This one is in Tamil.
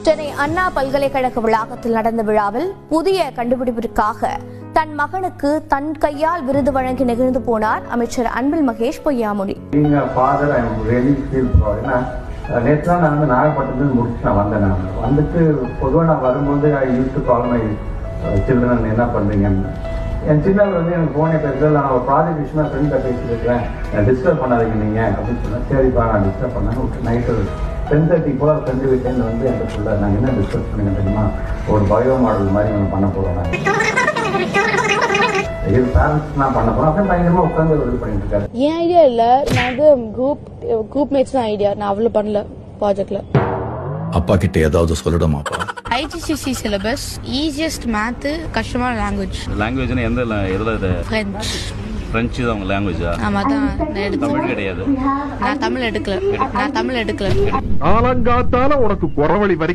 சென்னை அண்ணா பல்கலைக்கழக வளாகத்தில் நடந்த விழாவில் புதிய கண்டுபிடிப்பிற்காக தன் மகனுக்கு தன் கையால் விருது வழங்கி நெகிழ்ந்து போனார் அமைச்சர் அன்பில் மகேஷ் பொய்யாமொழி. நேற்று நான் நாகப்பட்டினத்தில் முடிச்சு நான் வந்தேன். வந்துட்டு பொதுவாக நான் வரும்போது சில்ட்ரன் என்ன பண்றீங்கன்னு என் சின்னவர் எனக்கு போனே பேசுறது நான் ஒரு ப்ராஜெக்ட் விஷயமா ஃப்ரெண்ட்கிட்ட பேசிட்டு இருக்கிறேன், டிஸ்டர்ப் பண்ணாதீங்க நீங்க அப்படின்னு சொன்னேன். சரிப்பா நான் டிஸ்டர்ப் பண்ணேன். நைட்டு 10:30 போல ஃப்ரெண்டு வீட்டிலேருந்து என்கிட்ட சொல்ல நாங்கள் என்ன டிஸ்கஸ் பண்ணுங்க தெரியுமா, ஒரு பயோ மாடல் மாதிரி நம்ம பண்ண போறோம். இது பேரண்ட்ஸ்லாம் பண்ண போறோம். அப்படியே பயங்கரமா உட்காந்து இது பண்ணிட்டு இருக்காரு. என் ஐடியா இல்ல, நான் குரூப் மேட்ஸ் தான் ஐடியா. நான் அவ்வளவு பண்ணல ப்ராஜெக்ட்ல. அப்பா கிட்ட ஏதாவது சொல்லணுமாப்பா? IGCSE சிலபஸ் ஈஸியஸ்ட் மேத், கஷ்டமான லாங்குவேஜ்னா எதுல பிரெஞ்சு தான் உங்க லாங்குவேஜா? ஆமா தான். தமிழ் கிடையாது. நான் தமிழ் எடுக்கல. காலங்காத்தால உனக்கு குறவழி வரைக்கும்